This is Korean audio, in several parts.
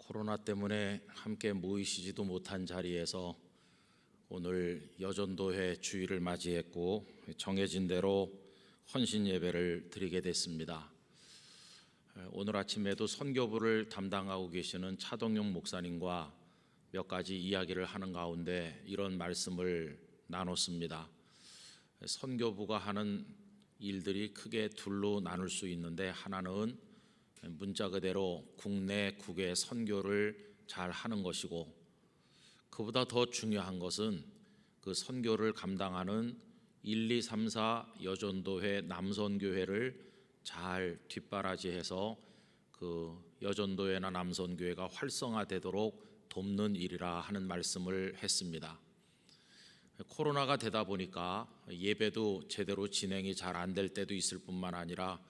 코로나 때문에 함께 모이시지도 못한 자리에서 오늘 여전도회 주일을 맞이했고 정해진 대로 헌신 예배를 드리게 됐습니다. 오늘 아침에도 선교부를 담당하고 계시는 차동용 목사님과 몇 가지 이야기를 하는 가운데 이런 말씀을 나눴습니다. 선교부가 하는 일들이 크게 둘로 나눌 수 있는데, 하나는 문자 그대로 국내 국외 선교를 잘 하는 것이고, 그보다 더 중요한 것은 그 선교를 감당하는 1, 2, 3, 4 여전도회 남선교회를 잘 뒷바라지해서 그 여전도회나 남선교회가 활성화되도록 돕는 일이라 하는 말씀을 했습니다. 코로나가 되다 보니까 예배도 제대로 진행이 잘 안 될 때도 있을 뿐만 아니라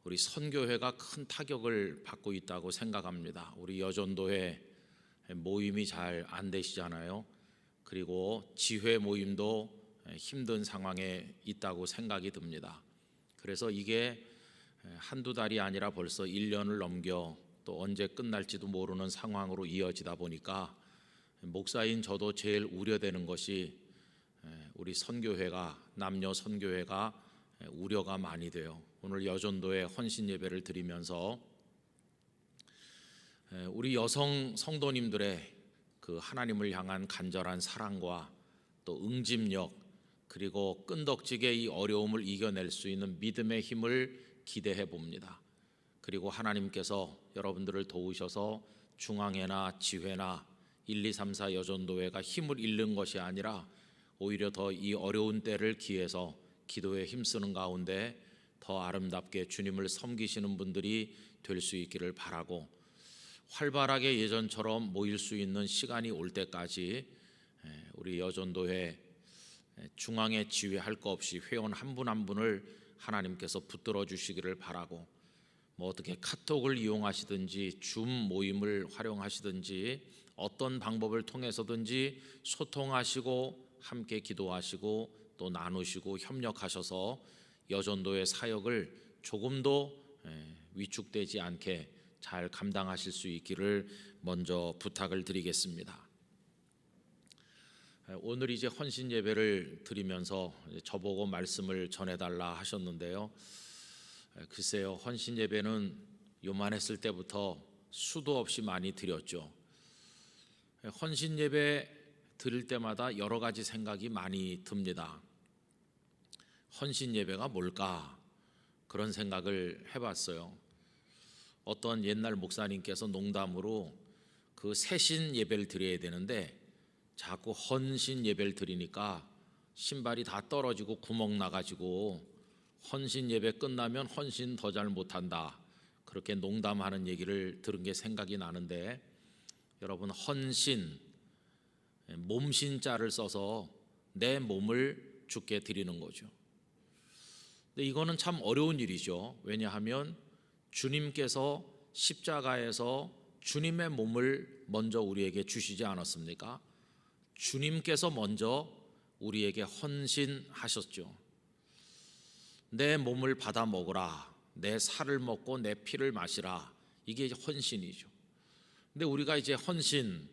우리 선교회가 큰 타격을 받고 있다고 생각합니다. 우리 여전도회 모임이 잘 안 되시잖아요. 그리고 지회 모임도 힘든 상황에 있다고 생각이 듭니다. 그래서 이게 한두 달이 아니라 벌써 1년을 넘겨 또 언제 끝날지도 모르는 상황으로 이어지다 보니까 목사인 저도 제일 우려되는 것이 우리 선교회가, 남녀 선교회가 우려가 많이 돼요. 오늘 여전도에 헌신 예배를 드리면서 우리 여성 성도님들의 그 하나님을 향한 간절한 사랑과 또 응집력, 그리고 끈덕지게 이 어려움을 이겨낼 수 있는 믿음의 힘을 기대해 봅니다. 그리고 하나님께서 여러분들을 도우셔서 중앙회나 지회나 1, 2, 3, 4 여전도회가 힘을 잃는 것이 아니라 오히려 더 이 어려운 때를 기해서 기도에 힘쓰는 가운데 더 아름답게 주님을 섬기시는 분들이 될 수 있기를 바라고, 활발하게 예전처럼 모일 수 있는 시간이 올 때까지 우리 여전도회 중앙에 지휘할 거 없이 회원 한 분 한 분을 하나님께서 붙들어 주시기를 바라고, 뭐 어떻게 카톡을 이용하시든지 줌 모임을 활용하시든지 어떤 방법을 통해서든지 소통하시고 함께 기도하시고 또 나누시고 협력하셔서 여전도의 사역을 조금도 위축되지 않게 잘 감당하실 수 있기를 먼저 부탁을 드리겠습니다. 오늘 이제 헌신 예배를 드리면서 저보고 말씀을 전해달라 하셨는데요. 글쎄요, 헌신 예배는 요만했을 때부터 수도 없이 많이 드렸죠. 헌신 예배 드릴 때마다 여러 가지 생각이 많이 듭니다. 헌신 예배가 뭘까? 그런 생각을 해봤어요. 어떤 옛날 목사님께서 농담으로 그 새신 예배를 드려야 되는데 자꾸 헌신 예배를 드리니까 신발이 다 떨어지고 구멍 나가지고 헌신 예배 끝나면 헌신 더 잘 못한다, 그렇게 농담하는 얘기를 들은 게 생각이 나는데, 여러분, 헌신, 몸신자를 써서 내 몸을 주께 드리는 거죠. 근데 이거는 참 어려운 일이죠. 왜냐하면 주님께서 십자가에서 주님의 몸을 먼저 우리에게 주시지 않았습니까? 주님께서 먼저 우리에게 헌신하셨죠. 내 몸을 받아 먹으라, 내 살을 먹고 내 피를 마시라, 이게 헌신이죠. 근데 우리가 이제 헌신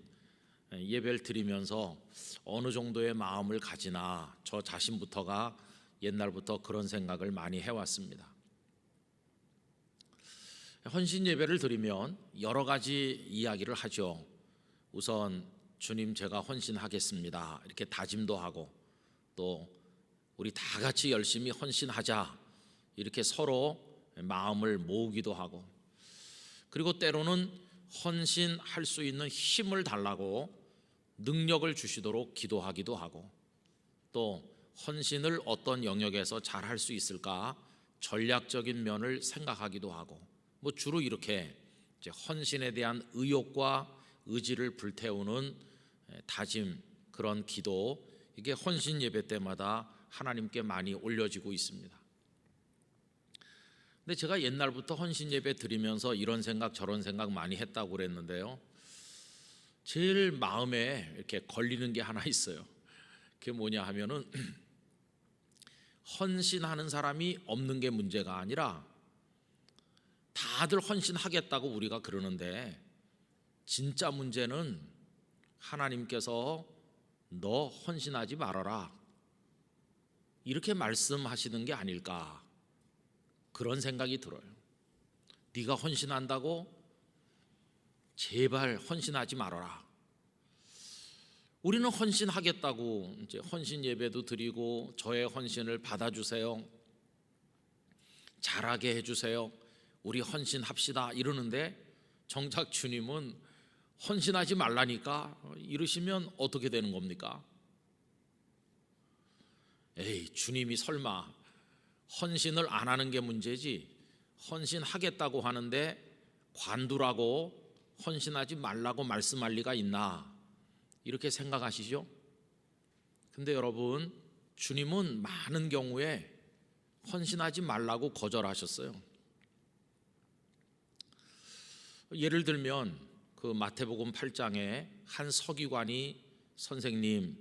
예배를 드리면서 어느 정도의 마음을 가지나, 저 자신부터가 옛날부터 그런 생각을 많이 해왔습니다. 헌신 예배를 드리면 여러 가지 이야기를 하죠. 우선 주님, 제가 헌신하겠습니다, 이렇게 다짐도 하고, 또 우리 다 같이 열심히 헌신하자, 이렇게 서로 마음을 모으기도 하고, 그리고 때로는 헌신할 수 있는 힘을 달라고 능력을 주시도록 기도하기도 하고, 또 헌신을 어떤 영역에서 잘 할 수 있을까 전략적인 면을 생각하기도 하고, 뭐 주로 이렇게 이제 헌신에 대한 의욕과 의지를 불태우는 다짐, 그런 기도, 이게 헌신 예배 때마다 하나님께 많이 올려지고 있습니다. 근데 제가 옛날부터 헌신 예배 드리면서 이런 생각 저런 생각 많이 했다고 그랬는데요, 제일 마음에 이렇게 걸리는 게 하나 있어요. 그게 뭐냐 하면은 헌신하는 사람이 없는 게 문제가 아니라 다들 헌신하겠다고 우리가 그러는데 진짜 문제는 하나님께서 너 헌신하지 말아라 이렇게 말씀하시는 게 아닐까, 그런 생각이 들어요. 네가 헌신한다고 제발 헌신하지 말아라. 우리는 헌신하겠다고 이제 헌신 예배도 드리고 저의 헌신을 받아주세요, 잘하게 해주세요, 우리 헌신합시다 이러는데 정작 주님은 헌신하지 말라니까 이러시면 어떻게 되는 겁니까? 에이, 주님이 설마 헌신을 안 하는 게 문제지 헌신하겠다고 하는데 관두라고 헌신하지 말라고 말씀할 리가 있나, 이렇게 생각하시죠? 근데 여러분, 주님은 많은 경우에 헌신하지 말라고 거절하셨어요. 예를 들면 그 마태복음 8장에 한 서기관이 선생님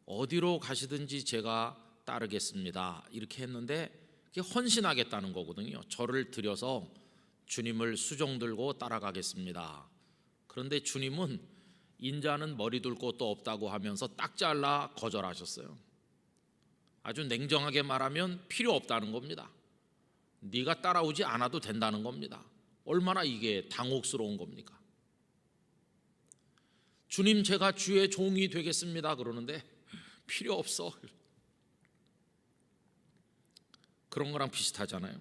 어디로 가시든지 제가 따르겠습니다 이렇게 했는데 그게 헌신하겠다는 거거든요. 저를 들여서 주님을 수종 들고 따라가겠습니다. 그런데 주님은 인자는 머리 둘 곳도 없다고 하면서 딱 잘라 거절하셨어요. 아주 냉정하게 말하면 필요 없다는 겁니다. 네가 따라오지 않아도 된다는 겁니다. 얼마나 이게 당혹스러운 겁니까? 주님, 제가 주의 종이 되겠습니다 그러는데 필요 없어. 그런 거랑 비슷하잖아요.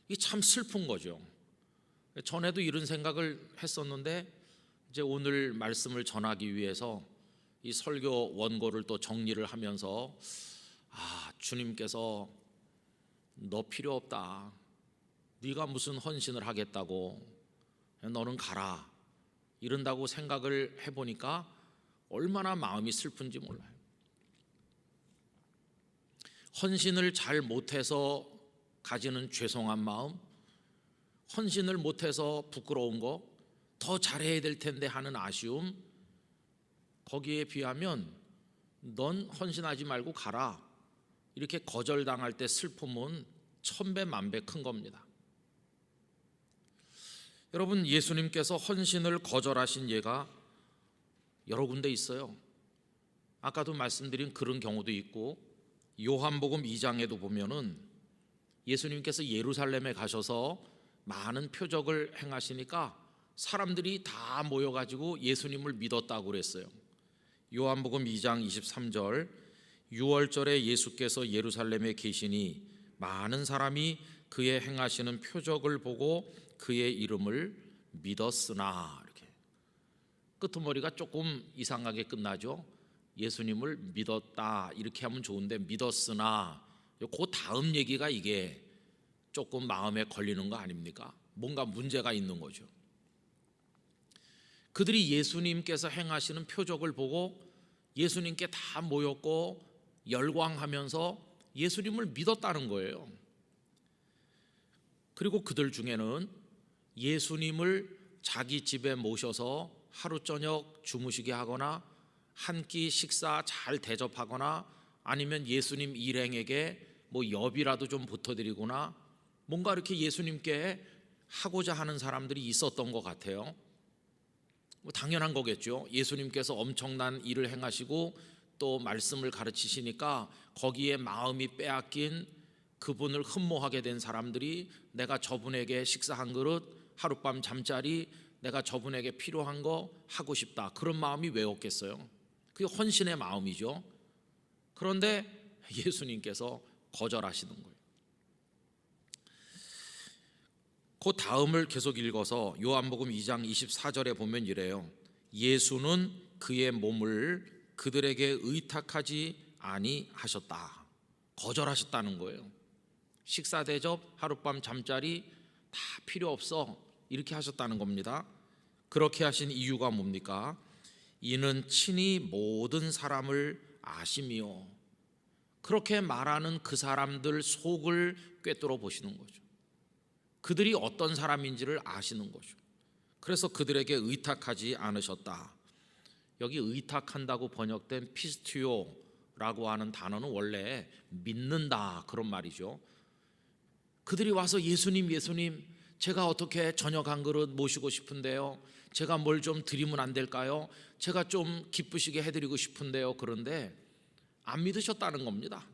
이게 참 슬픈 거죠. 전에도 이런 생각을 했었는데 이제 오늘 말씀을 전하기 위해서 이 설교 원고를 또 정리를 하면서 주님께서 너 필요 없다, 네가 무슨 헌신을 하겠다고, 너는 가라 이런다고 생각을 해보니까 얼마나 마음이 슬픈지 몰라요. 헌신을 잘 못해서 가지는 죄송한 마음, 헌신을 못해서 부끄러운 거, 더 잘해야 될 텐데 하는 아쉬움, 거기에 비하면 넌 헌신하지 말고 가라 이렇게 거절당할 때 슬픔은 천배 만배 큰 겁니다. 여러분, 예수님께서 헌신을 거절하신 예가 여러 군데 있어요. 아까도 말씀드린 그런 경우도 있고 요한복음 2장에도 보면은 예수님께서 예루살렘에 가셔서 많은 표적을 행하시니까 사람들이 다 모여가지고 예수님을 믿었다고 그랬어요. 요한복음 2장 23절, 6월절에 예수께서 예루살렘에 계시니 많은 사람이 그의 행하시는 표적을 보고 그의 이름을 믿었으나, 이렇게 끄트머리가 조금 이상하게 끝나죠. 예수님을 믿었다 이렇게 하면 좋은데 믿었으나, 그 다음 얘기가 이게 조금 마음에 걸리는 거 아닙니까? 뭔가 문제가 있는 거죠. 그들이 예수님께서 행하시는 표적을 보고 예수님께 다 모였고 열광하면서 예수님을 믿었다는 거예요. 그리고 그들 중에는 예수님을 자기 집에 모셔서 하루 저녁 주무시게 하거나 한 끼 식사 잘 대접하거나 아니면 예수님 일행에게 뭐 엽이라도 좀 붙어드리거나 뭔가 이렇게 예수님께 하고자 하는 사람들이 있었던 것 같아요. 뭐 당연한 거겠죠. 예수님께서 엄청난 일을 행하시고 또 말씀을 가르치시니까 거기에 마음이 빼앗긴 그분을 흠모하게 된 사람들이 내가 저분에게 식사 한 그릇, 하룻밤 잠자리, 내가 저분에게 필요한 거 하고 싶다, 그런 마음이 왜 없겠어요? 그게 헌신의 마음이죠. 그런데 예수님께서 거절하시는 거예요. 그 다음을 계속 읽어서 요한복음 2장 24절에 보면 이래요. 예수는 그의 몸을 그들에게 의탁하지 아니하셨다. 거절하셨다는 거예요. 식사 대접, 하룻밤 잠자리 다 필요 없어 이렇게 하셨다는 겁니다. 그렇게 하신 이유가 뭡니까? 이는 친히 모든 사람을 아심이요. 그렇게 말하는 그 사람들 속을 꿰뚫어 보시는 거죠. 그들이 어떤 사람인지를 아시는 거죠. 그래서 그들에게 의탁하지 않으셨다. 여기 의탁한다고 번역된 피스티오라고 하는 단어는 원래 믿는다 그런 말이죠. 그들이 와서 예수님 제가 어떻게 저녁 한 그릇 모시고 싶은데요. 제가 뭘 좀 드리면 안 될까요? 제가 좀 기쁘시게 해드리고 싶은데요. 그런데 안 믿으셨다는 겁니다.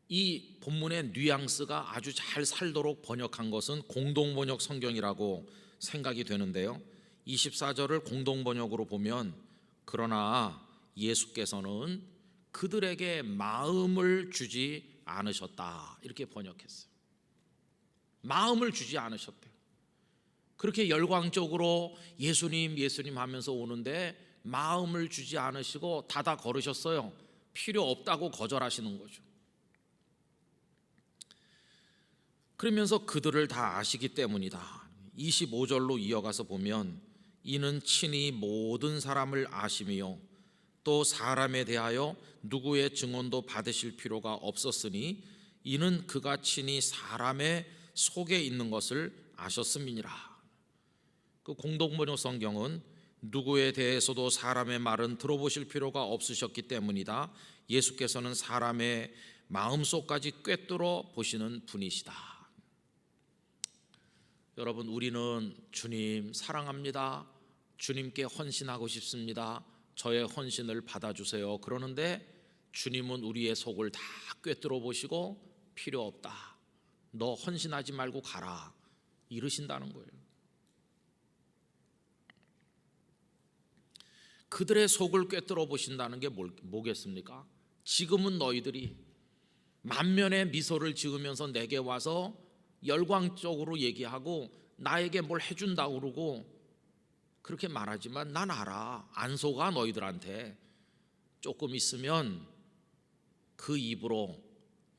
이 본문의 뉘앙스가 아주 잘 살도록 번역한 것은 공동번역 성경이라고 생각이 되는데요, 24절을 공동번역으로 보면 그러나 예수께서는 그들에게 마음을 주지 않으셨다 이렇게 번역했어요. 마음을 주지 않으셨대요. 그렇게 열광적으로 예수님 예수님 하면서 오는데 마음을 주지 않으시고 닫아 걸으셨어요. 필요 없다고 거절하시는 거죠. 그러면서 그들을 다 아시기 때문이다. 25절로 이어가서 보면 이는 친히 모든 사람을 아심이요 또 사람에 대하여 누구의 증언도 받으실 필요가 없었으니 이는 그가 친히 사람의 속에 있는 것을 아셨음이니라. 그 공동번역 성경은 누구에 대해서도 사람의 말은 들어보실 필요가 없으셨기 때문이다. 예수께서는 사람의 마음속까지 꿰뚫어 보시는 분이시다. 여러분, 우리는 주님 사랑합니다, 주님께 헌신하고 싶습니다, 저의 헌신을 받아주세요 그러는데 주님은 우리의 속을 다 꿰뚫어 보시고 필요 없다, 너 헌신하지 말고 가라 이러신다는 거예요. 그들의 속을 꿰뚫어 보신다는 게 뭐겠습니까? 지금은 너희들이 만면의 미소를 지으면서 내게 와서 열광적으로 얘기하고 나에게 뭘 해준다고 그러고 그렇게 말하지만 난 알아, 안 속아. 너희들한테 조금 있으면 그 입으로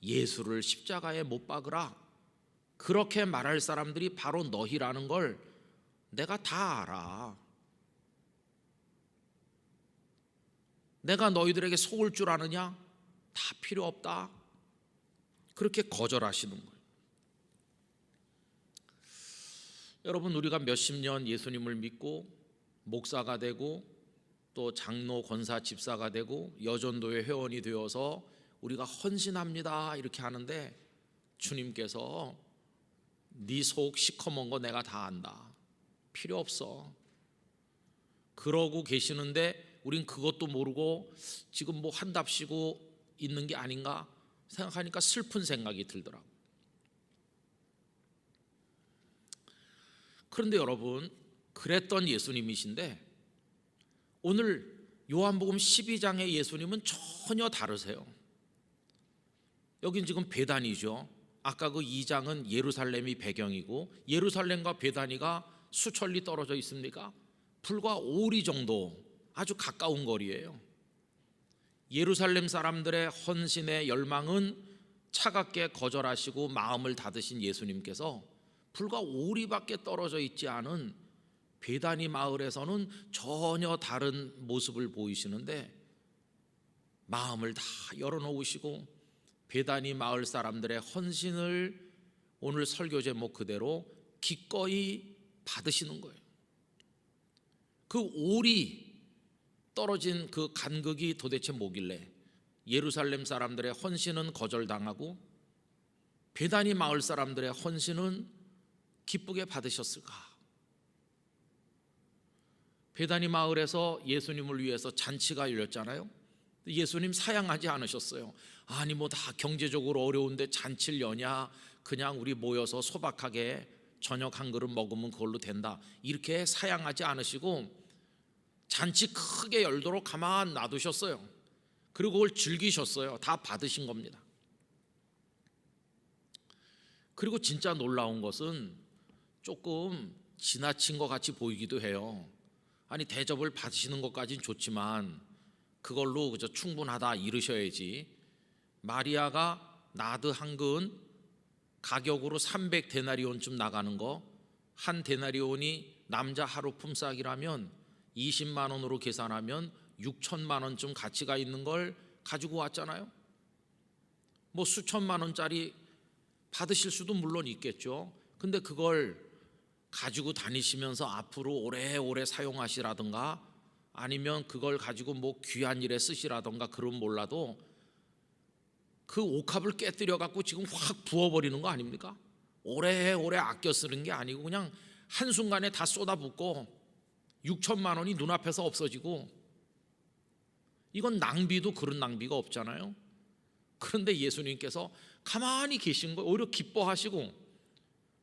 예수를 십자가에 못 박으라 그렇게 말할 사람들이 바로 너희라는 걸 내가 다 알아. 내가 너희들에게 속을 줄 아느냐? 다 필요 없다. 그렇게 거절하시는 거예요. 여러분, 우리가 몇십 년 예수님을 믿고 목사가 되고 또 장로, 권사, 집사가 되고 여전도의 회원이 되어서 우리가 헌신합니다 이렇게 하는데 주님께서 네 속 시커먼 거 내가 다 안다, 필요 없어 그러고 계시는데 우린 그것도 모르고 지금 뭐 한답시고 있는 게 아닌가 생각하니까 슬픈 생각이 들더라고요. 그런데 여러분, 그랬던 예수님이신데 오늘 요한복음 12장의 예수님은 전혀 다르세요. 여긴 지금 베다니죠. 아까 그 2장은 예루살렘이 배경이고 예루살렘과 베다니가 수천리 떨어져 있습니까? 불과 5리 정도 아주 가까운 거리예요. 예루살렘 사람들의 헌신의 열망은 차갑게 거절하시고 마음을 닫으신 예수님께서 불과 5리밖에 떨어져 있지 않은 베다니 마을에서는 전혀 다른 모습을 보이시는데 마음을 다 열어놓으시고 베다니 마을 사람들의 헌신을 오늘 설교 제목 그대로 기꺼이 받으시는 거예요. 그 5리 떨어진 그 간극이 도대체 뭐길래 예루살렘 사람들의 헌신은 거절당하고 베다니 마을 사람들의 헌신은 기쁘게 받으셨을까? 베다니 마을에서 예수님을 위해서 잔치가 열렸잖아요. 예수님 사양하지 않으셨어요. 아니 뭐 다 경제적으로 어려운데 잔치를 여냐, 그냥 우리 모여서 소박하게 저녁 한 그릇 먹으면 그걸로 된다 이렇게 사양하지 않으시고 잔치 크게 열도록 가만 놔두셨어요. 그리고 그걸 즐기셨어요. 다 받으신 겁니다. 그리고 진짜 놀라운 것은 조금 지나친 것 같이 보이기도 해요. 아니 대접을 받으시는 것까지는 좋지만 그걸로 그저 충분하다 이러셔야지. 마리아가 나드 한 근 가격으로 300데나리온쯤 나가는 거, 한 데나리온이 남자 하루 품삯이라면 20만 원으로 계산하면 6천만 원쯤 가치가 있는 걸 가지고 왔잖아요. 뭐 수천만 원짜리 받으실 수도 물론 있겠죠. 근데 그걸 가지고 다니시면서 앞으로 오래오래 사용하시라든가 아니면 그걸 가지고 뭐 귀한 일에 쓰시라든가 그런 몰라도 그 옥합을 깨뜨려 갖고 지금 확 부어버리는 거 아닙니까? 오래오래 아껴 쓰는 게 아니고 그냥 한순간에 다 쏟아붓고 6천만 원이 눈앞에서 없어지고, 이건 낭비도 그런 낭비가 없잖아요. 그런데 예수님께서 가만히 계신 거예요. 오히려 기뻐하시고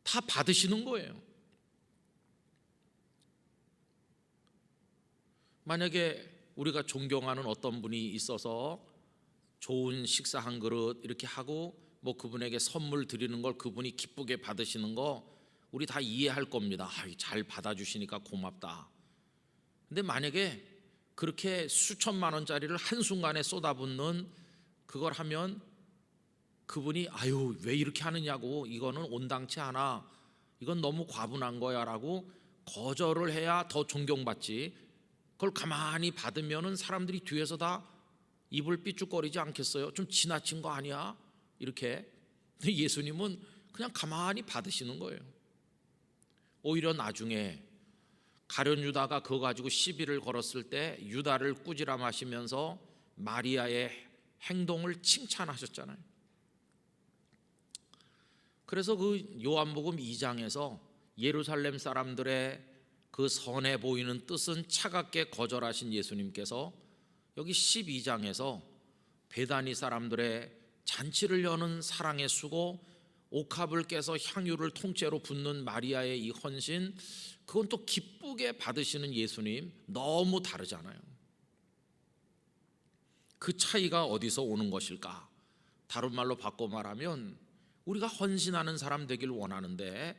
다 받으시는 거예요. 만약에 우리가 존경하는 어떤 분이 있어서 좋은 식사 한 그릇 이렇게 하고 뭐 그분에게 선물 드리는 걸 그분이 기쁘게 받으시는 거 우리 다 이해할 겁니다. 잘 받아주시니까 고맙다. 근데 만약에 그렇게 수천만 원짜리를 한순간에 쏟아붓는 그걸 하면 그분이 왜 이렇게 하느냐고, 이거는 온당치 않아, 이건 너무 과분한 거야 라고 거절을 해야 더 존경받지, 그걸 가만히 받으면은 사람들이 뒤에서 다 입을 삐죽거리지 않겠어요? 좀 지나친 거 아니야? 이렇게. 근데 예수님은 그냥 가만히 받으시는 거예요. 오히려 나중에 가룟 유다가 그거 가지고 시비를 걸었을 때 유다를 꾸지람하시면서 마리아의 행동을 칭찬하셨잖아요. 그래서 그 요한복음 2장에서 예루살렘 사람들의 그 선해 보이는 뜻은 차갑게 거절하신 예수님께서 여기 12장에서 베다니 사람들의 잔치를 여는 사랑의 수고, 옥합을 깨서 향유를 통째로 붓는 마리아의 이 헌신, 그건 또 기쁘게 받으시는 예수님, 너무 다르잖아요. 그 차이가 어디서 오는 것일까? 다른 말로 바꿔 말하면 우리가 헌신하는 사람 되길 원하는데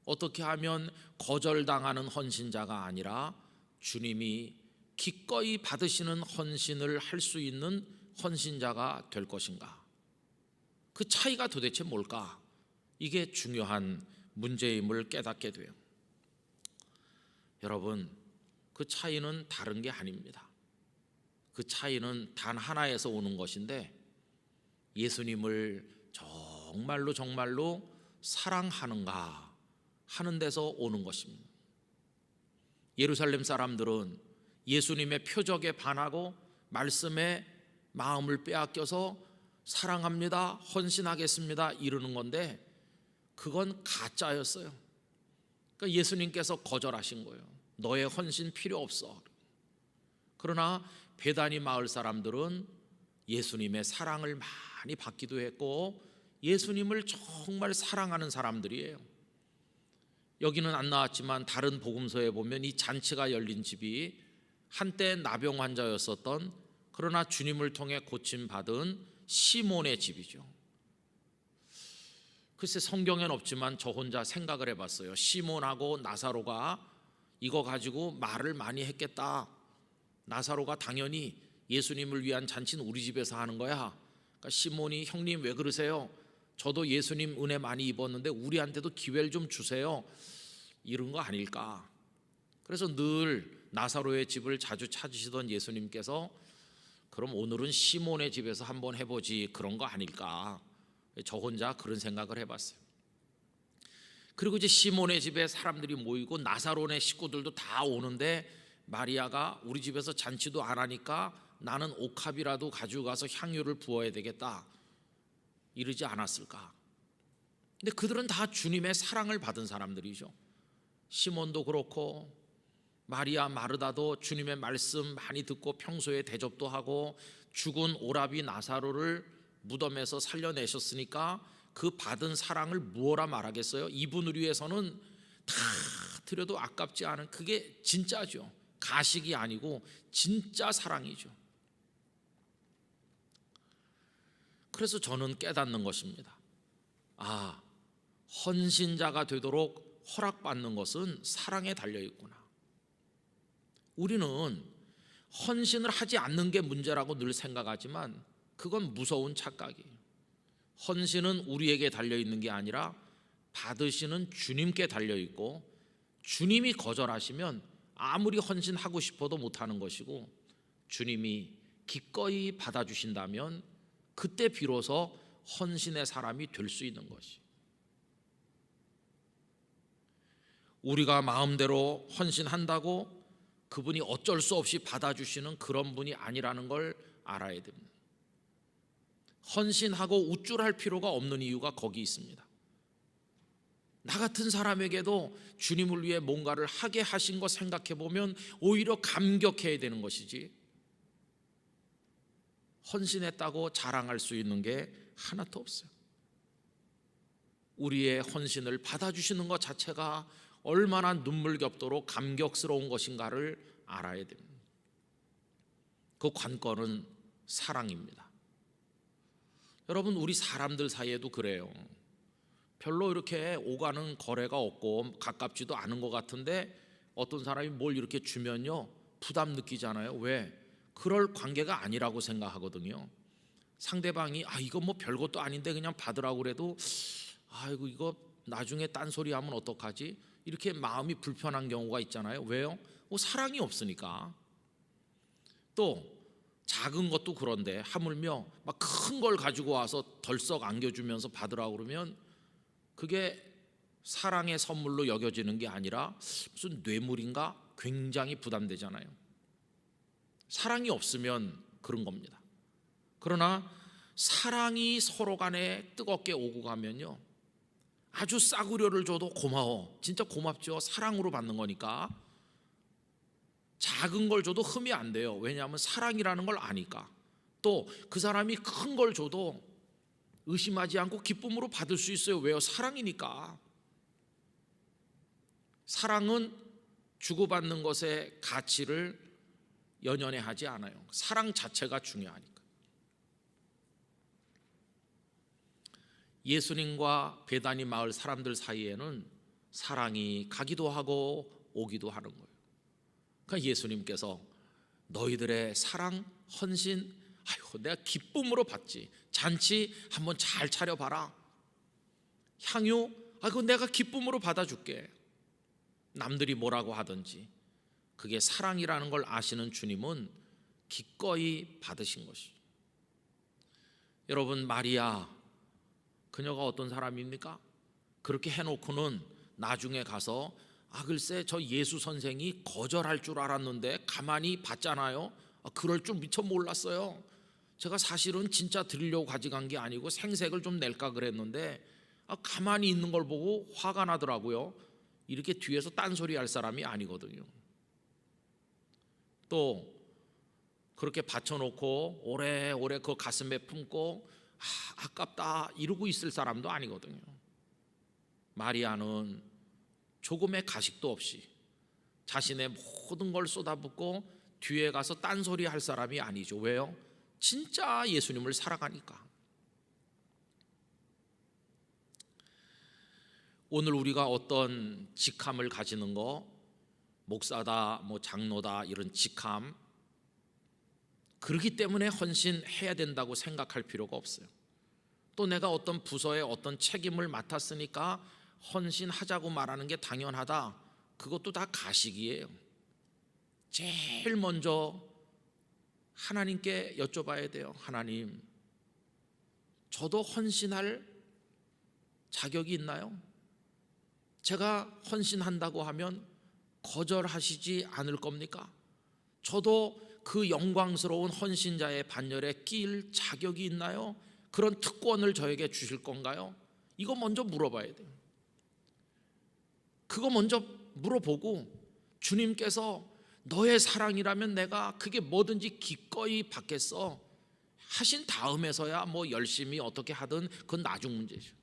어떻게 하면 거절당하는 헌신자가 아니라 주님이 기꺼이 받으시는 헌신을 할 수 있는 헌신자가 될 것인가? 그 차이가 도대체 뭘까? 이게 중요한 문제임을 깨닫게 돼요. 여러분, 그 차이는 다른 게 아닙니다. 그 차이는 단 하나에서 오는 것인데, 예수님을 정말로 사랑하는가 하는 데서 오는 것입니다. 예루살렘 사람들은 예수님의 표적에 반하고 말씀에 마음을 빼앗겨서 사랑합니다, 헌신하겠습니다 이러는 건데, 그건 가짜였어요. 그러니까 예수님께서 거절하신 거예요. 너의 헌신 필요 없어. 그러나 베다니 마을 사람들은 예수님의 사랑을 많이 받기도 했고 예수님을 정말 사랑하는 사람들이에요. 여기는 안 나왔지만 다른 복음서에 보면 이 잔치가 열린 집이 한때 나병 환자였었던, 그러나 주님을 통해 고침받은 시몬의 집이죠. 글쎄 성경엔 없지만 저 혼자 생각을 해봤어요. 시몬하고 나사로가 이거 가지고 말을 많이 했겠다. 나사로가 당연히 예수님을 위한 잔치는 우리 집에서 하는 거야. 그러니까 시몬이 형님 왜 그러세요? 저도 예수님 은혜 많이 입었는데 우리한테도 기회를 좀 주세요. 이런 거 아닐까? 그래서 늘 나사로의 집을 자주 찾으시던 예수님께서 그럼 오늘은 시몬의 집에서 한번 해보지, 그런 거 아닐까? 저 혼자 그런 생각을 해봤어요. 그리고 이제 시몬의 집에 사람들이 모이고 나사로네 식구들도 다 오는데 마리아가 우리 집에서 잔치도 안 하니까 나는 옥합이라도 가지고 가서 향유를 부어야 되겠다 이러지 않았을까? 근데 그들은 다 주님의 사랑을 받은 사람들이죠. 시몬도 그렇고 마리아 마르다도 주님의 말씀 많이 듣고 평소에 대접도 하고 죽은 오라비 나사로를 무덤에서 살려내셨으니까 그 받은 사랑을 무엇라 말하겠어요? 이분을 위해서는 다 드려도 아깝지 않은, 그게 진짜죠. 가식이 아니고 진짜 사랑이죠. 그래서 저는 깨닫는 것입니다. 헌신자가 되도록 허락받는 것은 사랑에 달려있구나. 우리는 헌신을 하지 않는 게 문제라고 늘 생각하지만 그건 무서운 착각이에요. 헌신은 우리에게 달려있는 게 아니라 받으시는 주님께 달려있고, 주님이 거절하시면 아무리 헌신하고 싶어도 못하는 것이고, 주님이 기꺼이 받아주신다면 그때 비로소 헌신의 사람이 될 수 있는 것이. 우리가 마음대로 헌신한다고 그분이 어쩔 수 없이 받아주시는 그런 분이 아니라는 걸 알아야 됩니다. 헌신하고 우쭐할 필요가 없는 이유가 거기 있습니다. 나 같은 사람에게도 주님을 위해 뭔가를 하게 하신 거 생각해 보면 오히려 감격해야 되는 것이지, 헌신했다고 자랑할 수 있는 게 하나도 없어요. 우리의 헌신을 받아주시는 것 자체가 얼마나 눈물겹도록 감격스러운 것인가를 알아야 됩니다. 그 관건은 사랑입니다. 여러분, 우리 사람들 사이에도 그래요. 별로 이렇게 오가는 거래가 없고 가깝지도 않은 것 같은데 어떤 사람이 뭘 이렇게 주면요 부담 느끼잖아요. 왜? 그럴 관계가 아니라고 생각하거든요. 상대방이 이거 뭐 별것도 아닌데 그냥 받으라고 그래도 아이고 이거 나중에 딴소리 하면 어떡하지? 이렇게 마음이 불편한 경우가 있잖아요. 왜요? 사랑이 없으니까. 또 작은 것도 그런데 하물며 막 큰 걸 가지고 와서 덜썩 안겨주면서 받으라고 그러면 그게 사랑의 선물로 여겨지는 게 아니라 무슨 뇌물인가 굉장히 부담되잖아요. 사랑이 없으면 그런 겁니다. 그러나 사랑이 서로 간에 뜨겁게 오고 가면요 아주 싸구려를 줘도 고마워, 진짜 고맙죠. 사랑으로 받는 거니까. 작은 걸 줘도 흠이 안 돼요. 왜냐하면 사랑이라는 걸 아니까. 또 그 사람이 큰 걸 줘도 의심하지 않고 기쁨으로 받을 수 있어요. 왜요? 사랑이니까. 사랑은 주고받는 것의 가치를 연연해 하지 않아요. 사랑 자체가 중요하니까. 예수님과 베다니 마을 사람들 사이에는 사랑이 가기도 하고 오기도 하는 거예요. 그러니까 예수님께서 너희들의 사랑, 헌신, 내가 기쁨으로 받지. 잔치 한번 잘 차려봐라. 향유, 그거 내가 기쁨으로 받아줄게. 남들이 뭐라고 하든지. 그게 사랑이라는 걸 아시는 주님은 기꺼이 받으신 것이죠. 여러분, 마리아, 그녀가 어떤 사람입니까? 그렇게 해놓고는 나중에 가서 글쎄 저 예수 선생이 거절할 줄 알았는데 가만히 봤잖아요. 그럴 줄 미처 몰랐어요. 제가 사실은 진짜 드리려고 가져간 게 아니고 생색을 좀 낼까 그랬는데 가만히 있는 걸 보고 화가 나더라고요. 이렇게 뒤에서 딴소리 할 사람이 아니거든요. 또 그렇게 받쳐놓고 오래오래 그 가슴에 품고 아깝다 이러고 있을 사람도 아니거든요. 마리아는 조금의 가식도 없이 자신의 모든 걸 쏟아붓고 뒤에 가서 딴소리 할 사람이 아니죠. 왜요? 진짜 예수님을 사랑하니까. 오늘 우리가 어떤 직함을 가지는 거, 목사다, 장로다 이런 직함, 그렇기 때문에 헌신해야 된다고 생각할 필요가 없어요. 또 내가 어떤 부서에 어떤 책임을 맡았으니까 헌신하자고 말하는 게 당연하다, 그것도 다 가식이에요. 제일 먼저 하나님께 여쭤봐야 돼요. 하나님, 저도 헌신할 자격이 있나요? 제가 헌신한다고 하면 거절하시지 않을 겁니까? 저도 그 영광스러운 헌신자의 반열에 끼일 자격이 있나요? 그런 특권을 저에게 주실 건가요? 이거 먼저 물어봐야 돼요. 그거 먼저 물어보고 주님께서 너의 사랑이라면 내가 그게 뭐든지 기꺼이 받겠어 하신 다음에서야 열심히 어떻게 하든 그건 나중 문제죠.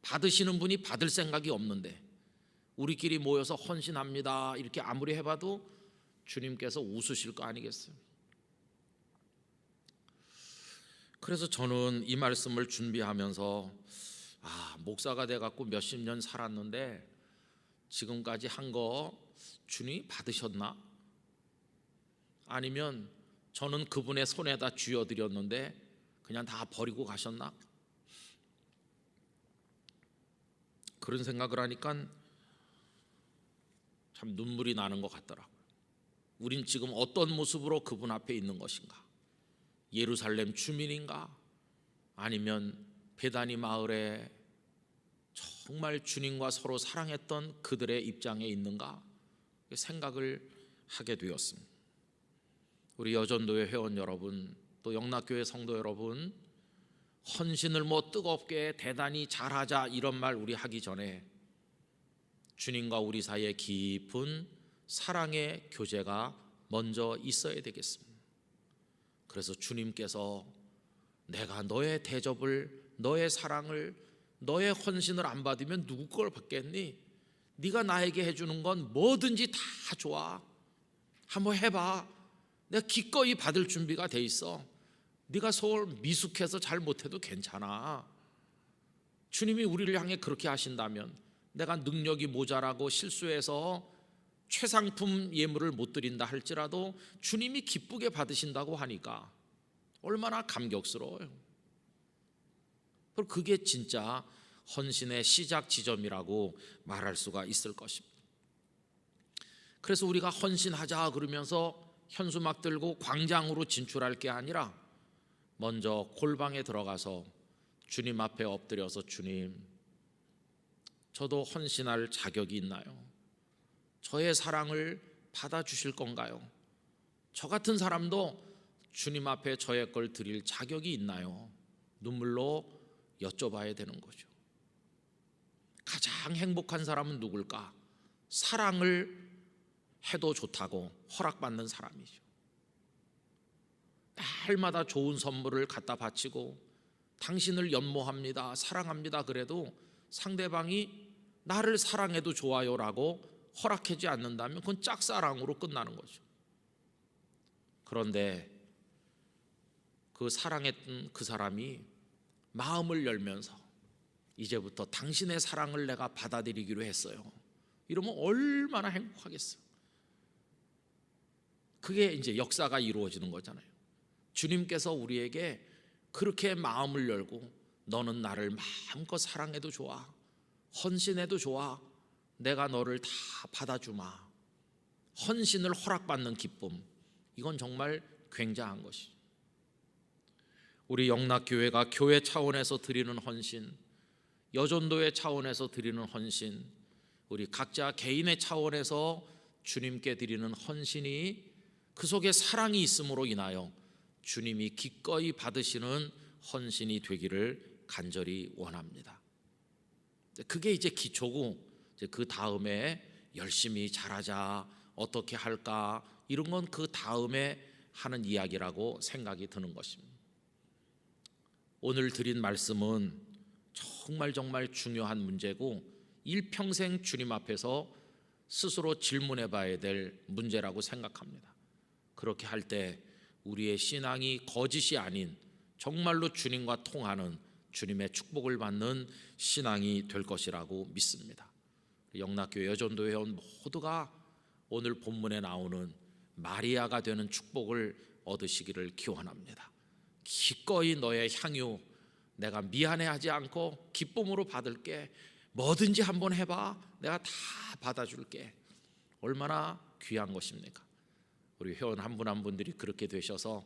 받으시는 분이 받을 생각이 없는데 우리끼리 모여서 헌신합니다 이렇게 아무리 해봐도 주님께서 웃으실 거 아니겠어요? 그래서 저는 이 말씀을 준비하면서 목사가 돼갖고 몇십 년 살았는데 지금까지 한 거 주님이 받으셨나? 아니면 저는 그분의 손에다 쥐어드렸는데 그냥 다 버리고 가셨나? 그런 생각을 하니까 참 눈물이 나는 것 같더라고요. 우린 지금 어떤 모습으로 그분 앞에 있는 것인가? 예루살렘 주민인가? 아니면 베다니 마을에 정말 주님과 서로 사랑했던 그들의 입장에 있는가? 생각을 하게 되었습니다. 우리 여전도회 회원 여러분, 또 영락교회 성도 여러분, 헌신을 뭐 뜨겁게 대단히 잘하자 이런 말 우리 하기 전에 주님과 우리 사이에 깊은 사랑의 교제가 먼저 있어야 되겠습니다. 그래서 주님께서 내가 너의 대접을, 너의 사랑을, 너의 헌신을 안 받으면 누구 걸 받겠니? 네가 나에게 해주는 건 뭐든지 다 좋아. 한번 해봐. 내가 기꺼이 받을 준비가 돼 있어. 네가 서울 미숙해서 잘 못해도 괜찮아. 주님이 우리를 향해 그렇게 하신다면, 내가 능력이 모자라고 실수해서 최상품 예물을 못 드린다 할지라도 주님이 기쁘게 받으신다고 하니까 얼마나 감격스러워요. 그게 진짜 헌신의 시작 지점이라고 말할 수가 있을 것입니다. 그래서 우리가 헌신하자 그러면서 현수막 들고 광장으로 진출할 게 아니라 먼저 골방에 들어가서 주님 앞에 엎드려서, 주님, 저도 헌신할 자격이 있나요? 저의 사랑을 받아주실 건가요? 저 같은 사람도 주님 앞에 저의 걸 드릴 자격이 있나요? 눈물로 여쭤봐야 되는 거죠. 가장 행복한 사람은 누굴까? 사랑을 해도 좋다고 허락받는 사람이죠. 날마다 좋은 선물을 갖다 바치고 당신을 연모합니다, 사랑합니다 그래도 상대방이 나를 사랑해도 좋아요라고 허락하지 않는다면 그건 짝사랑으로 끝나는 거죠. 그런데 그 사랑했던 그 사람이 마음을 열면서 이제부터 당신의 사랑을 내가 받아들이기로 했어요, 이러면 얼마나 행복하겠어요. 그게 이제 역사가 이루어지는 거잖아요. 주님께서 우리에게 그렇게 마음을 열고 너는 나를 마음껏 사랑해도 좋아, 헌신해도 좋아, 내가 너를 다 받아주마. 헌신을 허락받는 기쁨, 이건 정말 굉장한 것이죠. 우리 영락교회가 교회 차원에서 드리는 헌신, 여전도의 차원에서 드리는 헌신, 우리 각자 개인의 차원에서 주님께 드리는 헌신이 그 속에 사랑이 있음으로 인하여 주님이 기꺼이 받으시는 헌신이 되기를 간절히 원합니다. 그게 이제 기초고, 이제 그 다음에 열심히 잘하자, 어떻게 할까, 이런 건 그 다음에 하는 이야기라고 생각이 드는 것입니다. 오늘 드린 말씀은 정말 중요한 문제고 일평생 주님 앞에서 스스로 질문해 봐야 될 문제라고 생각합니다. 그렇게 할 때 우리의 신앙이 거짓이 아닌 정말로 주님과 통하는, 주님의 축복을 받는 신앙이 될 것이라고 믿습니다. 영락교회 여전도 회원 모두가 오늘 본문에 나오는 마리아가 되는 축복을 얻으시기를 기원합니다. 기꺼이 너의 향유 내가 미안해하지 않고 기쁨으로 받을게, 뭐든지 한번 해봐, 내가 다 받아줄게. 얼마나 귀한 것입니까? 우리 회원 한 분 한 분들이 그렇게 되셔서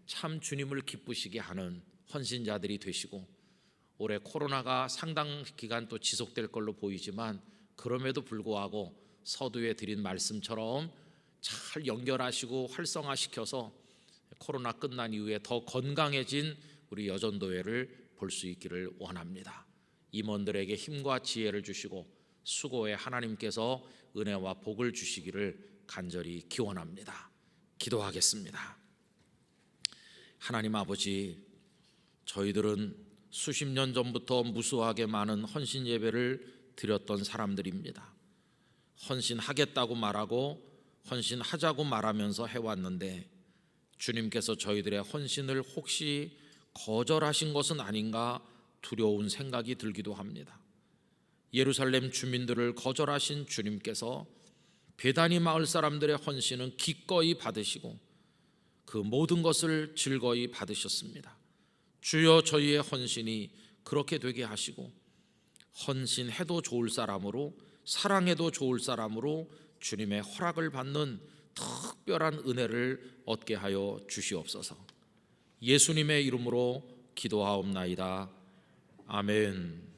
참 주님을 기쁘시게 하는 헌신자들이 되시고, 올해 코로나가 상당 기간 또 지속될 걸로 보이지만 그럼에도 불구하고 서두에 드린 말씀처럼 잘 연결하시고 활성화시켜서 코로나 끝난 이후에 더 건강해진 우리 여전도회를 볼 수 있기를 원합니다. 임원들에게 힘과 지혜를 주시고 수고에 하나님께서 은혜와 복을 주시기를 간절히 기원합니다. 기도하겠습니다. 하나님 아버지, 저희들은 수십 년 전부터 무수하게 많은 헌신 예배를 드렸던 사람들입니다. 헌신하겠다고 말하고 헌신하자고 말하면서 해왔는데 주님께서 저희들의 헌신을 혹시 거절하신 것은 아닌가 두려운 생각이 들기도 합니다. 예루살렘 주민들을 거절하신 주님께서 베다니 마을 사람들의 헌신은 기꺼이 받으시고 그 모든 것을 즐거이 받으셨습니다. 주여, 저희의 헌신이 그렇게 되게 하시고 헌신해도 좋을 사람으로, 사랑해도 좋을 사람으로 주님의 허락을 받는 특별한 은혜를 얻게 하여 주시옵소서. 예수님의 이름으로 기도하옵나이다. 아멘.